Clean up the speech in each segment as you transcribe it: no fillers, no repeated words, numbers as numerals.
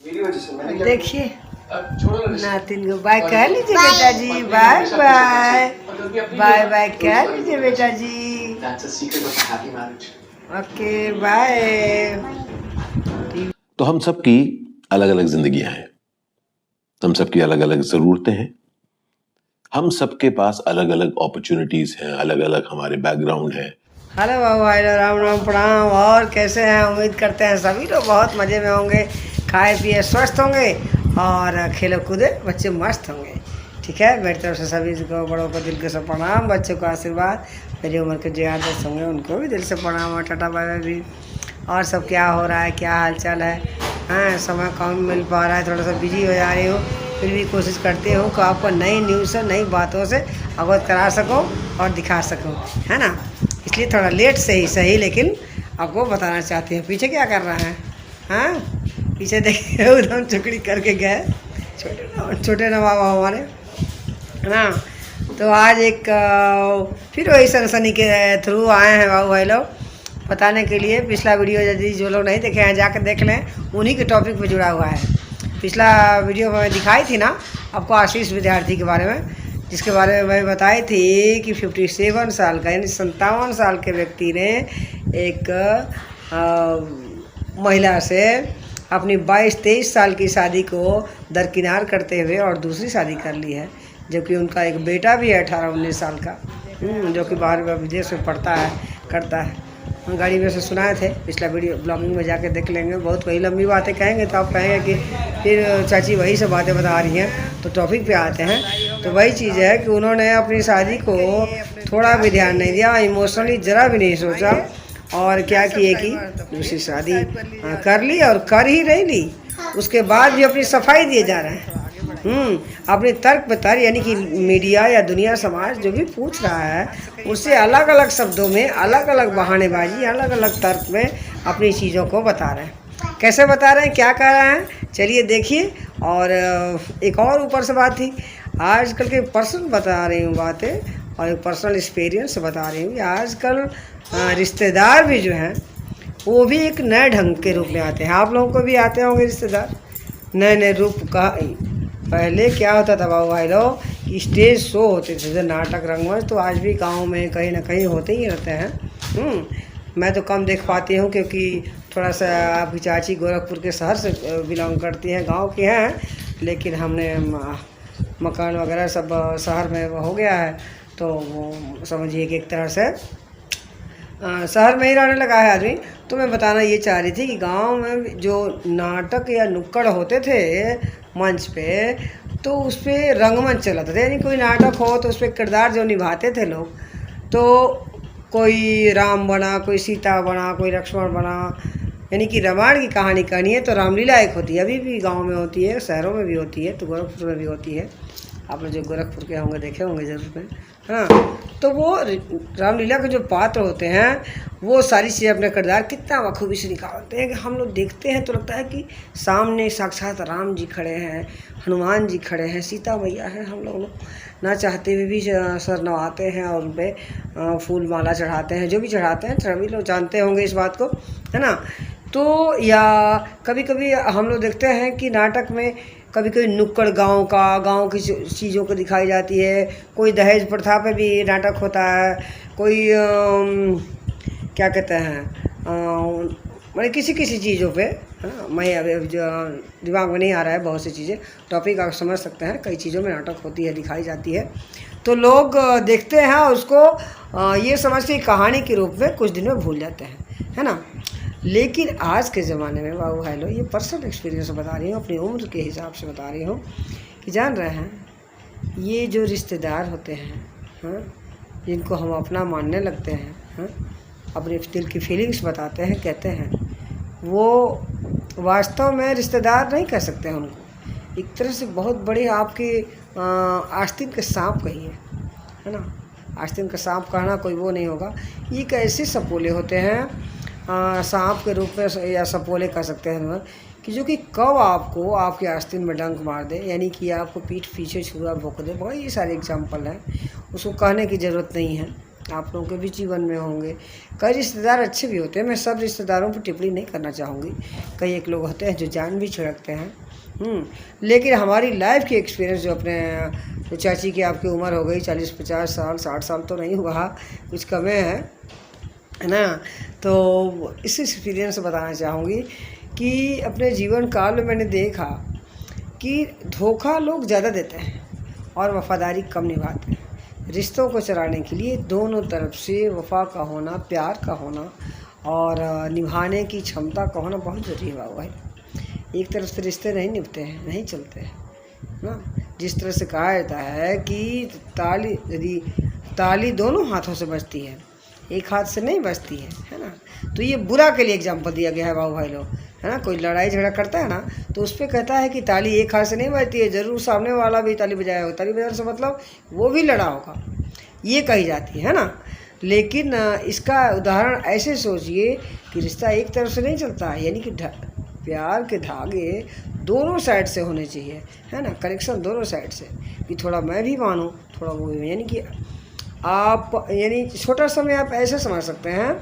मेरी वजह से मैंने क्या देखिए छोड़ो ना नातिन को बाय कह लीजिए बेटा जी, बाय बाय बाय बाय कह लीजिए बेटा जी। That's a secret of a happy marriage. Okay bye. तो हम सबकी अलग अलग जिंदगियां हैं, हम सबकी अलग अलग जरूरतें हैं, हम सबके पास अलग अलग अपॉर्चुनिटीज हैं, अलग अलग हमारे बैकग्राउंड हैं। हेलो बाबू भाई, राम राम प्रणाम। और कैसे हैं? उम्मीद करते हैं सभी लोग बहुत मज़े में होंगे, खाए पिए स्वस्थ होंगे और खेले कूदे बच्चे मस्त होंगे। ठीक है, मेरी तरफ से सभी को बड़ों को दिल के से प्रणाम, बच्चों को आशीर्वाद, मेरी उम्र के जो आदर्श होंगे उनको भी दिल से प्रणाम और टाटा बाय बाय भी। और सब क्या हो रहा है, क्या हाल चाल है? हाँ, समय कम मिल पा रहा है, थोड़ा सा बिजी हो जा रही हूँ, फिर भी कोशिश करती हूँ कि आपको नई न्यूज़ से नई बातों से अवगत करा सकूँ और दिखा सकूँ, है ना। इसलिए थोड़ा लेट से ही सही, लेकिन आपको बताना चाहती हूँ। पीछे क्या कर रहा है? हाँ, पीछे देखिए एकदम चुकड़ी करके गए छोटे नवाब हमारे, है ना। तो आज एक फिर वही सनसनी के थ्रू आए हैं बाबू भाई लोग बताने के लिए। पिछला वीडियो यदि जो लोग नहीं देखे हैं जाकर देख लें, उन्हीं के टॉपिक पे जुड़ा हुआ है। पिछला वीडियो में दिखाई थी ना आपको आशीष विद्यार्थी के बारे में, जिसके बारे में मैं बताई थी कि 57 साल का यानी 57 साल के व्यक्ति ने एक महिला से अपनी 22-23 साल की शादी को दरकिनार करते हुए और दूसरी शादी कर ली है, जबकि उनका एक बेटा भी है 18-19 साल का, जो कि बाहर विदेश में पढ़ता है करता है। हम गाड़ी में से सुनाए थे, पिछला वीडियो ब्लॉगिंग में जाके देख लेंगे। बहुत वही लंबी बातें कहेंगे तो आप कहेंगे कि फिर चाची वही सब बातें बता रही हैं। तो टॉपिक पे आते हैं, तो वही चीज़ है कि उन्होंने अपनी शादी को थोड़ा भी ध्यान नहीं दिया, इमोशनली ज़रा भी नहीं सोचा, और क्या किए कि दूसरी शादी कर ली और कर ही नहीं ली, उसके बाद भी अपनी सफाई दिए जा रहे हैं। अपने तर्क पे तर्क, यानी कि मीडिया या दुनिया समाज जो भी पूछ रहा है उससे अलग अलग शब्दों में, अलग अलग बहानेबाजी, अलग अलग तर्क में अपनी चीज़ों को बता रहे हैं। कैसे बता रहे हैं, क्या कह रहे हैं, चलिए देखिए। और एक और ऊपर से बात थी, आजकल के पर्सन बता रही हूँ बातें, और एक पर्सनल एक्सपीरियंस बता रही हूँ कि आजकल रिश्तेदार भी जो हैं वो भी एक नए ढंग के रूप में आते हैं। आप लोगों को भी आते होंगे रिश्तेदार नए नए रूप का। पहले क्या होता था बाबू भाई लोग कि स्टेज शो होते थे, जैसे नाटक, रंगमंच, तो आज भी गांव में कहीं ना कहीं होते ही रहते हैं। मैं तो कम देख पाती हूँ क्योंकि थोड़ा सा आपकी चाची गोरखपुर के शहर से बिलोंग करती हैं, गांव की हैं, लेकिन हमने मकान वगैरह सब शहर में हो गया है, तो वो समझिए कि एक तरह से शहर में ही रहने लगा है आदमी। तो मैं बताना ये चाह रही थी कि गांव में जो नाटक या नुक्कड़ होते थे मंच पे, तो उस पर रंगमंच चलाता था, यानी कोई नाटक हो तो उस पर किरदार जो निभाते थे लोग, तो कोई राम बना, कोई सीता बना, कोई लक्ष्मण बना, यानी कि रामायण की कहानी कहनी है तो रामलीला एक होती है, अभी भी गांव में होती है, शहरों में भी होती है, तो गोरखपुर में भी होती है। आप लोग जो गोरखपुर के होंगे देखे होंगे जरूर में, हाँ। तो वो रामलीला के जो पात्र होते हैं वो सारी चीज़ें अपने किरदार कितना बखूबी से निकालते हैं कि हम लोग देखते हैं तो लगता है कि सामने साक्षात राम जी खड़े हैं, हनुमान जी खड़े हैं, सीता मैया है। हम लोग ना चाहते हुए भी सर नवाते हैं और उन पर फूल माला चढ़ाते हैं, जो भी चढ़ाते हैं, सभी लोग जानते होंगे इस बात को, है ना। तो या कभी कभी हम लोग देखते हैं कि नाटक में कभी कभी नुक्कड़ गांव की चीज़ों को दिखाई जाती है, कोई दहेज प्रथा पे भी नाटक होता है, कोई क्या कहते हैं मतलब किसी किसी चीज़ों पे, हाँ, मैं अभी जो दिमाग में नहीं आ रहा है बहुत सी चीज़ें, टॉपिक आप समझ सकते हैं, कई चीज़ों में नाटक होती है, दिखाई जाती है, तो लोग देखते हैं और उसको ये समझ के कहानी के रूप में कुछ दिन में भूल जाते हैं, है ना। लेकिन आज के ज़माने में बाबू भाई लोग, ये पर्सनल एक्सपीरियंस बता रही हूँ, अपनी उम्र के हिसाब से बता रही हूँ, कि जान रहे हैं ये जो रिश्तेदार होते हैं, हाँ, जिनको हम अपना मानने लगते हैं, हाँ, अपने दिल की फीलिंग्स बताते हैं, कहते हैं, वो वास्तव में रिश्तेदार नहीं कह सकते हैं उनको। एक तरह से बहुत बड़े आपके आस्तीन के सांप कहिए, है ना। आस्तीन का सांप कहना कोई वो नहीं होगा, ये एक ऐसे सपोले होते हैं सांप के रूप में, या सपोले कह सकते हैं कि जो कि कब आपको आपके आस्तीन में डंक मार दे, यानी कि आपको पीठ पीछे छुरा भोंक दे। बहुत ही सारे एग्जाम्पल हैं, उसको कहने की ज़रूरत नहीं है, आप लोगों के भी जीवन में होंगे। कई रिश्तेदार अच्छे भी होते हैं, मैं सब रिश्तेदारों पर टिप्पणी नहीं करना चाहूँगी। कई एक लोग होते हैं जो जान भी छिड़कते हैं। लेकिन हमारी लाइफ की एक्सपीरियंस जो अपने तो चाची की आपकी उम्र हो गई 40-50 साल, 60 साल तो नहीं हुआ, कुछ कम है ना। तो इस एक्सपीरियंस से बताना चाहूँगी कि अपने जीवन काल में मैंने देखा कि धोखा लोग ज़्यादा देते हैं और वफ़ादारी कम निभाते हैं। रिश्तों को चलाने के लिए दोनों तरफ से वफ़ा का होना, प्यार का होना और निभाने की क्षमता का होना बहुत ज़रूरी हुआ है। एक तरफ से रिश्ते नहीं निभते हैं, नहीं चलते हैं ना। जिस तरह से कहा जाता है कि ताली दोनों हाथों से बजती है, एक हाथ से नहीं बजती है ना। तो ये बुरा के लिए एग्जाम्पल दिया गया है बाबू भाई लोग, है ना। कोई लड़ाई झगड़ा करता है ना तो उस पर कहता है कि ताली एक हाथ से नहीं बजती है, ज़रूर सामने वाला भी ताली बजाया होगा। ताली बजाने से मतलब वो भी लड़ा होगा, ये कही जाती है ना। लेकिन इसका उदाहरण ऐसे सोचिए कि रिश्ता एक तरफ से नहीं चलता है, यानी कि प्यार के धागे दोनों साइड से होने चाहिए, है ना। कनेक्शन दोनों साइड से, कि थोड़ा मैं भी मानूँ थोड़ा वो भी, यानी कि आप, यानी छोटा समय आप ऐसे समझ सकते हैं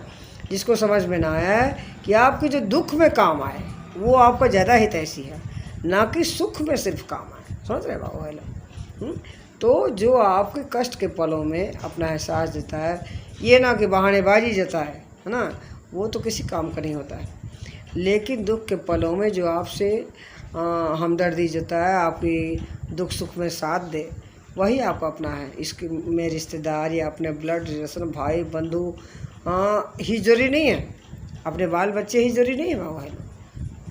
जिसको समझ में ना आया कि आपके जो दुख में काम आए वो आपका ज़्यादा हित ऐसी है, ना कि सुख में सिर्फ काम आए। समझ रहे बाबू भाई। तो जो आपके कष्ट के पलों में अपना एहसास देता है, ये ना कि बहानेबाजी जताए, है ना, वो तो किसी काम का नहीं होता है। लेकिन दुख के पलों में जो आपसे हमदर्दी जताए, आपकी दुख सुख में साथ दे, वही आपका अपना है। इसके में रिश्तेदार या अपने ब्लड रिलेशन, भाई बंधु ही जरूरी नहीं है, अपने बाल बच्चे ही जरूरी नहीं है बाबा भाई।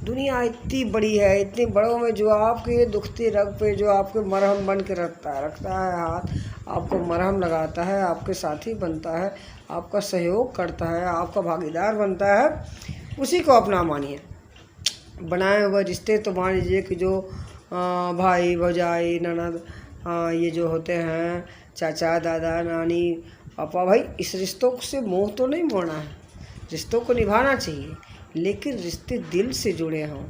दुनिया इतनी बड़ी है, इतने बड़ों में जो आपके दुखती रग पे जो आपके मरहम बन के रखता है हाथ, आपको मरहम लगाता है, आपके साथी बनता है, आपका सहयोग करता है, आपका भागीदार बनता है, उसी को अपना मानिए। बनाए हुए रिश्ते तो मान लीजिए कि जो भाई भौजाई ननद ये जो होते हैं, चाचा दादा नानी पापा भाई, इस रिश्तों से मोह तो नहीं मोड़ना है, रिश्तों को निभाना चाहिए। लेकिन रिश्ते दिल से जुड़े हों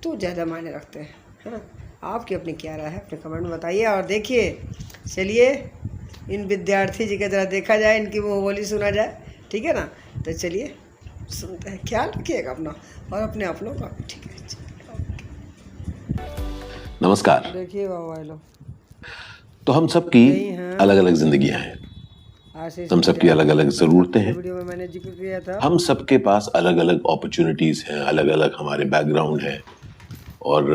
तो ज़्यादा मायने रखते हैं, है ना। आपकी अपनी क्या राय है, अपने कमेंट में बताइए। और देखिए, चलिए इन विद्यार्थी जी की तरह देखा जाए, इनकी मुँह बोली सुना जाए, ठीक है ना। तो चलिए सुनते हैं, ख्याल रखिएगा अपना और अपने आप लोग का भी, ठीक है। नमस्कार। देखिए बाबा लोग, तो हम सबकी अलग अलग जिंदगियां हैं, हम सबकी अलग अलग ज़रूरतें हैं, वीडियो में मैंने जिक्र किया था। हम सबके पास अलग अलग अपॉर्चुनिटीज़ हैं, अलग अलग हमारे बैकग्राउंड हैं, और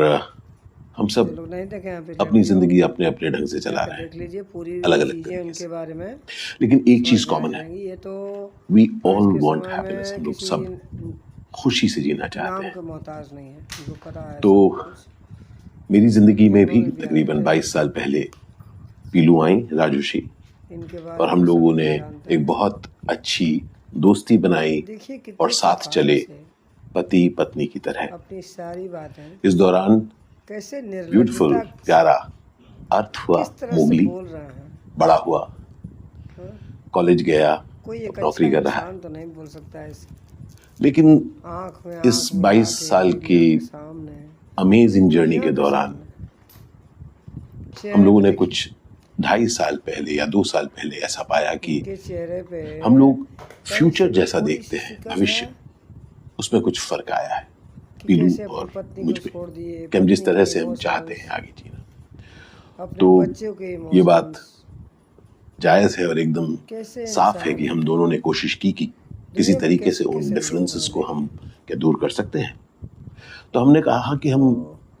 हम सब लोग नहीं देखे यहाँ पे, अपनी ज़िंदगी अपने अपने ढंग से चला रहे हैं, देख लीजिए पूरी अलग अलग चीज़ें उनके बारे में। लेकिन एक चीज़ कॉमन है, ये तो वी ऑल वांट हैप्पीनेस। हम लोग सब खुशी से जीना चाहते हैं। मोहताज नहीं है, उनको पता है। तो मेरी ज़िंदगी में भी तकरीबन 22 साल पहले पीलू आई, राजूशी, और हम लोगों ने एक बहुत अच्छी दोस्ती बनाई और साथ चले पति पत्नी की तरह। अपनी सारी बातें इस दौरान कैसे ब्यूटीफुल, प्यारा अर्थ हुआ, मोगली बड़ा हुआ, कॉलेज गया, नौकरी कर रहा है। तो नहीं बोल सकता है, लेकिन इस 22 साल की अमेजिंग जर्नी के दौरान हम लोगों ने कुछ 2.5 साल पहले या 2 साल पहले ऐसा पाया कि हम लोग फ्यूचर जैसा देखते हैं, भविष्य, उसमें कुछ फर्क आया है पीलू और मुझ में, कि हम जिस तरह से हम चाहते हैं आगे जीना। तो ये बात जायज़ है और एकदम साफ है कि हम दोनों ने कोशिश की कि किसी तरीके से उन डिफरेंसेस को हम क्या दूर कर सकते हैं। तो हमने कहा कि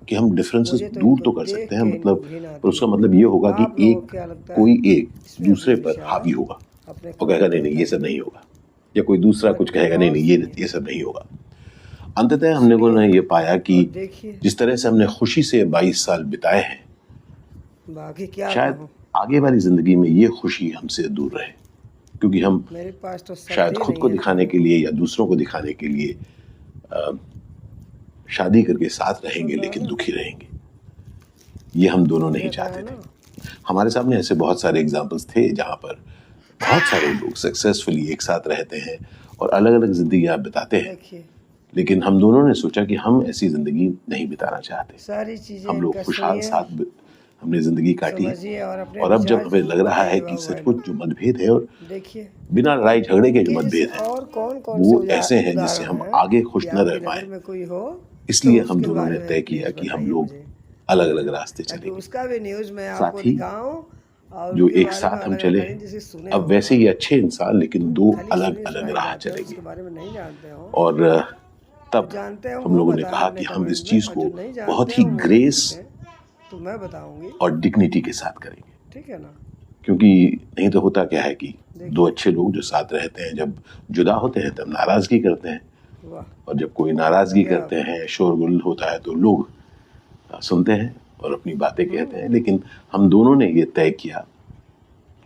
हम डिफरेंसेस दूर तो कर सकते हैं, मतलब, पर उसका मतलब ये होगा कि कोई एक दूसरे पर हावी होगा और कहेगा नहीं ये सब नहीं होगा, या कोई दूसरा कुछ कहेगा नहीं ये सब नहीं होगा। अंततः हमने को ये पाया कि जिस तरह से हमने खुशी से 22 साल बिताए हैं, शायद आगे वाली जिंदगी में ये खुशी हमसे दूर रहे, क्योंकि हम शायद खुद को दिखाने के लिए या दूसरों को दिखाने के लिए शादी करके साथ रहेंगे लेकिन दुखी रहेंगे। ये हम दोनों नहीं चाहते थे। हमारे सामने ऐसे बहुत सारे एग्जाम्पल्स थे जहाँ पर बहुत सारे लोग सक्सेसफुली एक साथ रहते हैं और अलग अलग जिंदगियां बिताते हैं, लेकिन हम दोनों ने सोचा कि हम ऐसी जिंदगी नहीं बिताना चाहते। सारी चीजें हम लोग खुशहाल साथ हमने जिंदगी काटी है। समझिए और अपने और अब जब विचार हमें लग जरूर रहा है बताइए कि बाबू भाई सचमुच जो मतभेद है और देखिए बिना लड़ाई झगड़े के जो कि मतभेद है और कौन कौन से वो ऐसे हैं जिससे उदाहरण हम हैं आगे खुश कि न आपकी रह नज़र पाए। में कोई हो इसलिए तो हम उसके दोनों बारे ने में तय किया प्लीज़ कि हम बताइए लोग मुझे, अलग अलग रास्ते ताकि चलेंगे। उसका भी न्यूज़ मैं साथ आपको ही दिखाऊं और जो उनके एक बारे में साथ हम अलग चले अलग जिसे सुने अब हो वैसे ही अच्छे इंसान लेकिन दो खाली अलग सुनी अलग सुनाई राह बात है चलेंगे। उसके बारे में नहीं जानते हो और तो तब जानते हो हम वो लोगों ने बताएं कहा अपने कि हम कमेंट इस में चीज और को जो नहीं जानते बहुत हैं ही वो मुझे ग्रेस पूछें तो मैं बताऊंगी, और डिग्निटी के साथ करेंगे। ठीक है ना। क्योंकि नहीं तो होता क्या है कि दो देखिए अच्छे लोग जो साथ रहते हैं जब जुदा होते हैं तब नाराजगी करते हैं, वाह और जब कोई नाराजगी क्या करते हैं शोरगुल होता है तो लोग सुनते हैं और अपनी बातें कहते हैं। लेकिन हम दोनों ने ये तय किया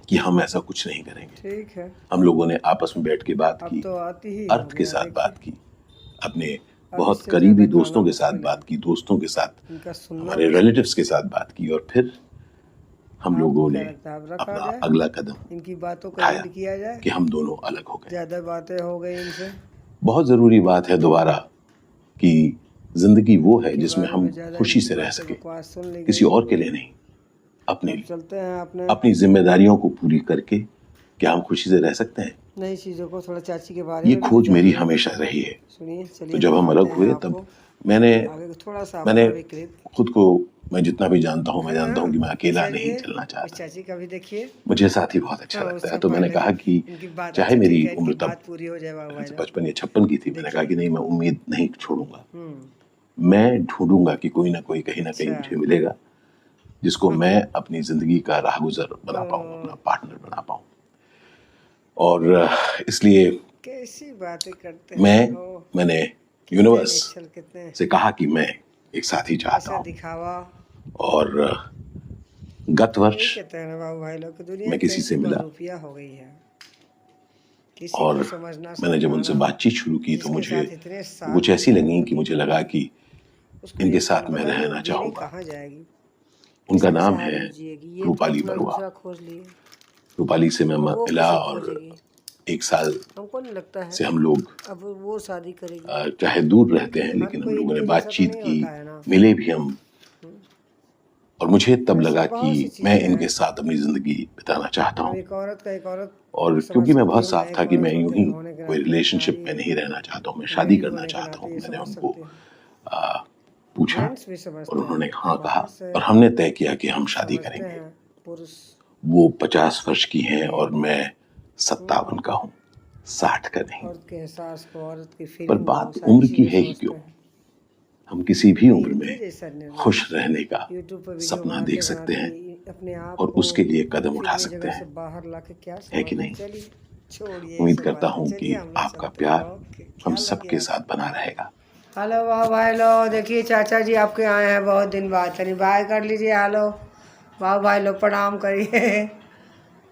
कि हम ऐसा कुछ नहीं करेंगे। ठीक है हम लोगों ने आपस में बैठ के बात अब की, तो आती ही हो अर्थ के गया साथ देखिए। बात की, अपने अब बहुत इससे करीबी ज़्यादा दोस्तों कहना के साथ मुश्किल बात है, की, दोस्तों के साथ, इनका सुनना हमारे मुश्किल रिलेटिव्स के साथ बात की, और फिर हम है। आपको लोगों क्या ने लगता है अब रखा अपना जाए, अगला कदम इनकी बातों का उठाया एंड किया जाए, कि हम दोनों अलग हो गए। ज़्यादा बातें हो गई इनसे, बहुत जरूरी बात है दोबारा कि जिंदगी वो है इनके जिसमें बारे हम में ज़्यादा खुशी इनकी से रह बातें सके, बकवास सुन ली किसी गई। और के लिए नहीं, अपने अब लिए, चलते हैं अपने अपनी जिम्मेदारियों को पूरी करके क्या हम खुशी से रह सकते हैं। नई चीज़ों को थोड़ा चाची के बारे ये में भी खोज मेरी जानिए। हमेशा रही है। सुनिए तो चलिए जब हम दिखाते अलग हैं हुए आपको तब मैंने आगे थोड़ा सा मैंने अपना भी क्लिप। खुद को, मैं जितना भी जानता हूँ, मैं जानता हूँ कि मैं अकेला नहीं चलिए चलना इस चाहता। चाची का भी देखिए। मुझे साथ ही बहुत अच्छा हाँ, लगता है। उससे तो मैंने पहले कहा कि इनकी बात चाहे अच्छा मेरी ठीक है, इनकी उम्र तब बात पूरी हो जाए बाबू भाई। 55 या 56 की थी, मैंने कहा कि नहीं, मैं उम्मीद नहीं छोड़ूंगा। हम्म मैं ढूंढूंगा कि कोई ना कोई कहीं ना कहीं अच्छा मुझे मिलेगा जिसको मैं अपनी जिंदगी का राहगुजर बना पाऊँ, अपना पार्टनर बना पाऊँ। और इसलिए कैसी बातें करते हैं मैंने कितने यूनिवर्स निश्चल, कितने से कहा कि मैं एक साथी चाहता ऐसा हूँ। दिखावा। और गत यही वर्ष कहते हैं ना बाबू भाई लोग कि दुनिया मैं किसी कैसी से मिला बहुरूपिया हो गई है, किसी और को समझना मैंने जब उनसे समझाना, बातचीत शुरू की तो जिसके मुझे साथ इतने साल कुछ ऐसी गुजरे लगी कि उनकी, मुझे लगा कि उसका इनके इंसान साथ मैं बताइए वो रहना बीवी चाहूँगा। कहाँ जाएगी, उनका किसके नाम सहारे है वो जिएगी। ये तो रूपाली अपना बरुआ। दूसरा खोज लिए, रूपाली से मैं वो मिला किसे और खोजेगी। 1 साल हमको नहीं लगता है से हम लोग अब वो शादी करेगी। चाहे दूर रहते हैं हर लेकिन हम कोई लोगों ने इनके जैसा तो बातचीत नहीं की, होता है ना। मिले भी हम। और मुझे तब ऐसी लगा बहुत सी कि मैं चीज़ें इनके हैं। साथ अपनी जिंदगी बिताना चाहता अब हूँ। एक औरत का एक औरत और समझ क्योंकि मैं सकती बहुत हूँ, मैं साफ था एक कि मैं औरत यूं ही होने के कोई नाते रिलेशनशिप में नारी नहीं रहना चाहता हूँ, मैं शादी लेडी करना होने के चाहता हूँ। नाते ये मैंने समझ उनको सकते हैं, पूछा जेंट्स भी और समझते उन्होंने हैं, हाँ कहा बाहर से और हमने तय किया कि हम शादी समझते करेंगे। हैं पुरुष। वो 50 वर्ष की हैं और मैं 57 का हूँ, 60 का नहीं। औरत के एहसास को, औरत की पर फीलिंग को, बात सारी उम्र की चीज़ें है ही समझते क्यों, हैं। हम किसी भी कोई उम्र इनके में जैसा निर्णय खुश रहने का यूट्यूब पर वीडियो सपना बनाते देख सकते बनाते हैं अपने आप और को उसके लिए कदम उठा फिल्मी सकते जगह से हैं, बाहर ला के क्या है कि समझ। नहीं। चलिए छोड़िए ये उम्मीद सब करता बातें, हूँ चलिए कि हम लोग आपका चलते हैं। प्यार ओके, हम ख्याल सबके रखिए। साथ बना रहेगा। हेलो वाह भाई लो, देखिए चाचा जी आपके आए हैं बहुत दिन बाद, चलिए बाय कर लीजिए। हेलो वाह भाई लो, प्रणाम करिए।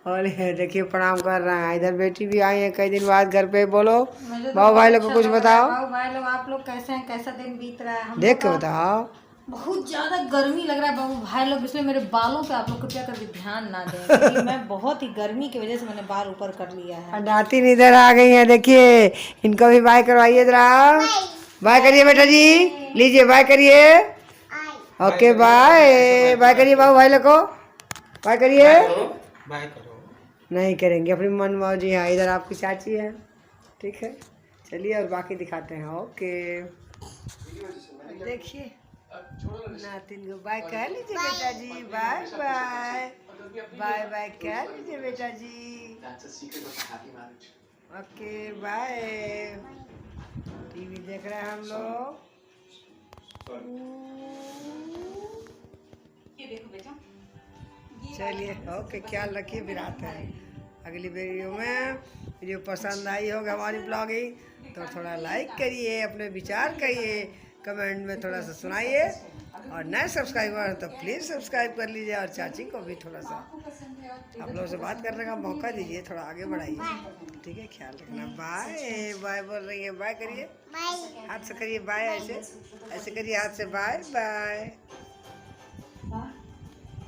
और ये देखिए प्रणाम कर रहे हैं। इधर बेटी भी आई है कई दिन बाद घर पे। बोलो बाबू भाई लोग को कुछ बताओ, बाबू भाई लोग आप लोग कैसे हैं, कैसा दिन बीत रहा है। हम देख लोग के का बताओ। बहुत ज़्यादा गर्मी लग रहा है बाबू भाई लोग, इसलिए मेरे बालों पे आप लोग कृपया करके ध्यान ना दें, क्योंकि मैं बहुत ही गर्मी की वजह से मैंने बाल ऊपर कर लिया है। नातिन इधर आ गई है, देखिए इनको भी बाय करवाइए जरा। बाय करिए बेटा जी, लीजिए बाय करिए। ओके बाय, बाय करिए बाबू भाई लोग को, बाय करिए। नहीं करेंगे, अपनी मन मौजी है। इधर आपकी चाची है, ठीक है। चलिए और बाकी दिखाते हैं। ओके देखिए नातिन को बाय कह लीजिए बेटा जी, बाय बाय, बाय बाय कह लीजिए बेटा जी। That's a secret of a happy marriage. Okay bye. TV देख रहे हैं हम लोग। ये देखो बेटा, चलिए ओके, ख्याल रखिए, फिर आते हैं अगली वीडियो में। वीडियो पसंद आई होगा हमारी ब्लॉगिंग तो थोड़ा लाइक करिए, अपने विचार करिए, कमेंट में थोड़ा सा सुनाइए, और नए सब्सक्राइबर तो प्लीज़ सब्सक्राइब कर लीजिए, और चाची को भी थोड़ा सा आप लोगों से बात करने का मौका दीजिए, थोड़ा आगे बढ़ाइए, ठीक है। ख्याल रखना। बाय बाय बोल रही है, बाय करिए, हाथ से करिए बाय, ऐसे ऐसे करिए हाथ से, बाय बाय।